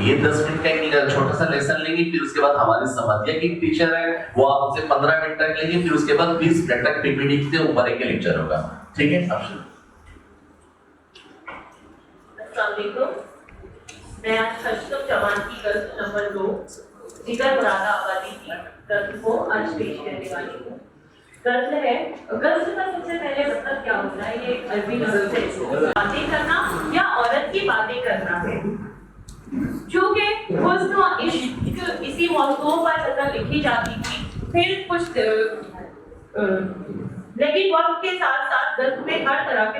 یہ 10 منٹ کا ایک چھوٹا سا لیسن لیں گے، پھر اس کے بعد ہماری سماجیہ کی ٹیچر ہے وہ آپ سے 15 منٹ تک لیں گے، پھر اس کے بعد 20 منٹ تک پی پی ٹی سے اوپر ایک لیکچر ہوگا. ٹھیک ہے. السلام علیکم. میں آج اشرف جوان کی غزل نمبر 2 جگر مرادہ آبادی کی غزل کو آج پیش کرنے والی ہوں. غزل ہے، غزل کا سب سے پہلے مطلب کیا ہوتا ہے؟ یہ عربی لفظ سے باتیں کرنا یا عورت کی باتیں کرنا ہے. چونکہ حسن و عشق اسی موضوع پر غزل لکھی جاتی تھی، پھر کچھ لیکن وقت کے ساتھ ساتھ غزل میں ہر طرح کے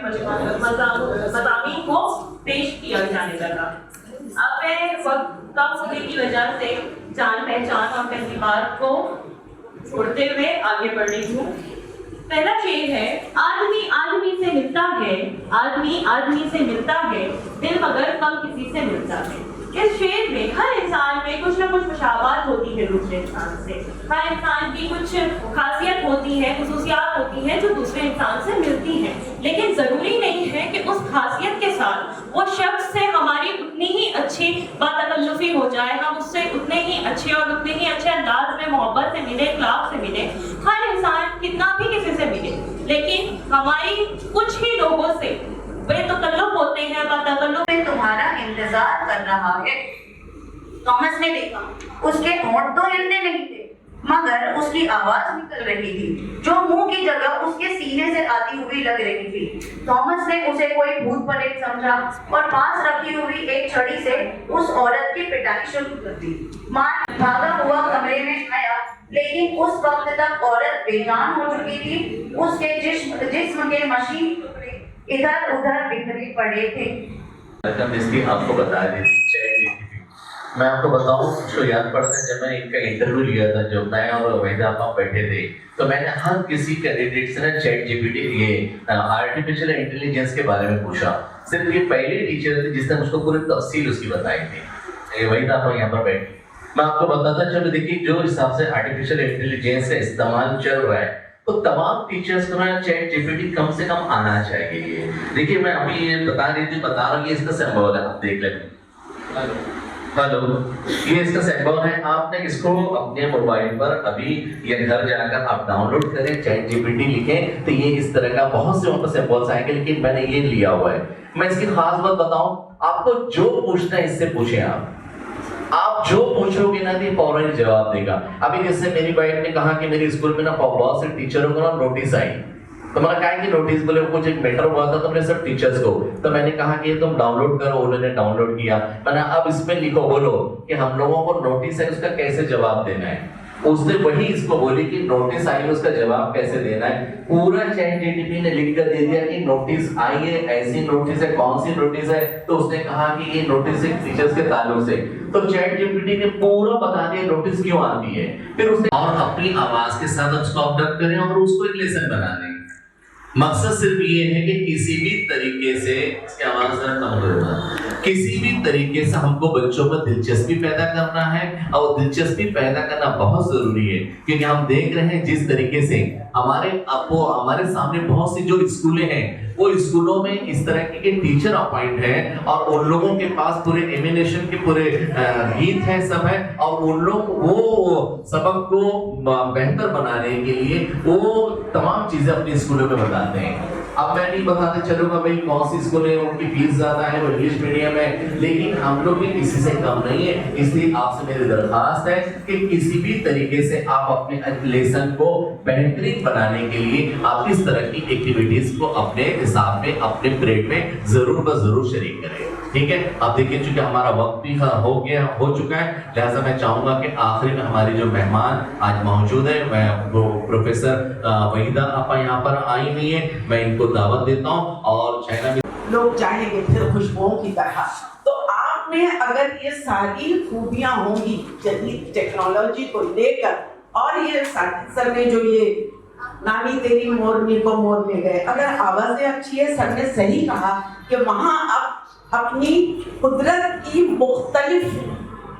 مضامین کو پیش کیا جانے لگا. اب میں وقت کم ہونے کی وجہ سے جان پہچان اور پہلی بات کو چھوڑتے ہوئے آگے بڑھ رہی ہوں. پہلا شعر ہے، آدمی آدمی سے ملتا ہے، آدمی آدمی سے ملتا ہے، دل مگر کم کسی سے ملتا ہے. اس شعر میں ہر انسان میں کچھ نہ کچھ مشابہت ہوتی ہے دوسرے انسان سے. ہر انسان کی کچھ خاصیت ہوتی ہے، خصوصیات ہوتی ہیں جو دوسرے انسان سے ملتی ہیں، لیکن ضروری نہیں ہے کہ اس خاصیت کے ساتھ وہ شخص سے ہماری اتنی ہی اچھی باتکلفی ہو جائے، ہم اس سے اتنے ہی اچھے اور اتنے ہی اچھے انداز میں محبت سے ملے، اخلاق سے ملے. ہر انسان کتنا بھی کسی سے ملے، لیکن ہماری کچھ ہی لوگوں سے بے تکلف ہوتے ہیں، باتکلف میں تمہارا انتظار کر رہا ہے. تومس نے دیکھا اس کے ہونٹ تو ہلتے نہیں تھے مگر اس کی آواز نکل رہی تھی جو منہ کی جگہ اس کے سینے سے آتی ہوئی لگ رہی تھی. تومس نے اسے کوئی بھوت پریت سمجھا اور پاس رکھی ہوئی ایک چھڑی سے اس عورت کی پٹائی شروع کر دی. مار بھاگا ہوا کمرے میں آیا، لیکن اس وقت تک عورت بے جان ہو چکی تھی. اس کے جسم کے مشین ٹکڑے ادھر ادھر بکھرے پڑے تھے. اس کی آپ کو بتا دی تھی. میں آپ کو بتاؤں، اس کو یاد پڑتا ہے جب میں ان کا انٹرویو لیا تھا، جو میں اور وحیدہ آپا بیٹھے تھے، تو میں نے ہر کسی کینڈیڈیٹ سے نا چیٹ جی پی ٹی یہ آرٹیفیشل انٹیلیجنس کے بارے میں پوچھا. صرف یہ پہلی ٹیچر تھی جس نے مجھ کو پوری تفصیل اس کی بتائی تھی. وحیدہ آپا یہاں پر بیٹھی، میں آپ کو بتاتا چلو. دیکھیے جو حساب سے آرٹیفیشل انٹیلیجنس کا استعمال چل رہا ہے تو تمام ٹیچرز کو نا چیٹ جی پی ٹی کم سے کم آنا چاہیے. دیکھیے میں ابھی یہ بتا رہا ہوں کہ اس کا سمبول ہے، آپ دیکھ لیں. ہلو، یہ اس کا سمبول ہے. آپ نے اس کو اپنے موبائل پر ابھی یا گھر جا کر آپ ڈاؤن لوڈ کریں، چیٹ جی پی ٹی لکھیں تو یہ اس طرح کا بہت سے وہاں پر سمبولس آئیں گے، لیکن میں نے یہ لیا ہوا ہے. میں اس کی خاص بات بتاؤں آپ کو، جو پوچھنا ہے اس سے پوچھیں. آپ جو پوچھو گے نا تو فوراً جواب دے گا. ابھی جس سے میری وائف نے کہا کہ میری اسکول میں نا بہت سے ٹیچروں کو نا نوٹس آئی، تو میں نے کہا کہ نوٹس بولے کچھ ایک میٹر ہوا تھا تو میں نے سب ٹیچرز کو، تو میں نے کہا کہ تم ڈاؤن لوڈ کرو. انہوں نے ڈاؤن لوڈ کیا. میں نے اب اس میں لکھو، بولو کہ ہم لوگوں کو نوٹس ہے اس کا کیسے جواب دینا ہے. اس نے وہی اس کو بولی کہ نوٹس آئی ہے اس کا جواب کیسے دینا ہے. پورا چیٹ جی پی ٹی نے لکھ کر دے دیا کہ نوٹس آئی ہے، ایسی نوٹس ہے، کون سی نوٹس ہے. تو اس نے کہا کہ یہ نوٹس ہے ٹیچرز کے تعلق سے. تو چیٹ جی پی ٹی نے پورا بتا دیا نوٹس کیوں آتی ہے. پھر اس نے اور اپنی آواز کے ساتھ اس کو اپڈیٹ کریں اور اس کو ایک لیسن بنا دیں. مقصد صرف یہ ہے کہ کسی بھی طریقے سے، اس کی آواز ذرا کم کرنا، کسی بھی طریقے سے ہم کو بچوں میں دلچسپی پیدا کرنا ہے. اور دلچسپی پیدا کرنا بہت ضروری ہے کیونکہ ہم دیکھ رہے ہیں جس طریقے سے ہمارے سامنے بہت سی جو اسکولیں ہیں وہ اسکولوں میں اس طرح کے ٹیچر اپوائنٹ ہیں اور ان لوگوں کے پاس پورے ایمینیشن کے پورے گیت ہیں، سب ہے، اور ان لوگ وہ سبق کو بہتر بنانے کے لیے وہ تمام چیزیں اپنے اسکولوں میں بتاتے ہیں. اب میں نہیں بتاتے چلوں گا بھائی کون سی اسکول ہے ان کی فیس زیادہ ہے، وہ انگلش میڈیم ہے، لیکن ہم لوگ بھی کسی سے کم نہیں ہے. اس لیے آپ سے میری درخواست ہے کہ کسی بھی طریقے سے آپ اپنے لیسن کو بہترین بنانے کے لیے آپ اس طرح کی ایکٹیویٹیز کو اپنے حساب میں اپنے پریڈ میں ضرور شریک کریں. ٹھیک ہے. آپ دیکھیے چونکہ ہمارا وقت بھی ہو چکا ہے، لہٰذا میں چاہوں گا کہ آخری میں ہماری جو مہمان آج موجود ہے وہ پروفیسر وحیدہ آپا یہاں پر آئی ہوئی ہیں، میں ان کو دعوت دیتا ہوں. اور چائنا بھی لوگ چاہیں گے پھر خوشبوؤں کی طرح. تو آپ میں اگر یہ ساری خوبیاں ہوں گی جدید ٹیکنالوجی کو لے کر، اور یہ سر نے جو یہ نانی تیری مورنی کو مور میں گئے، اگر آوازیں اچھی ہے، سر نے صحیح کہا کہ وہاں اب اپنی قدرت کی مختلف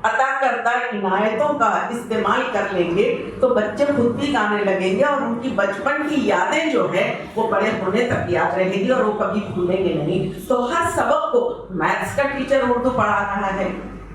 عطا کردہ عنایتوں کا استعمال کر لیں گے تو بچے خود بھی گانے لگیں گے اور ان کی بچپن کی یادیں جو ہے وہ بڑے ہونے تک یاد رہیں گی اور وہ کبھی بھولیں گے نہیں. تو ہر سبق کو میتھس کا ٹیچر اردو پڑھا رہا ہے،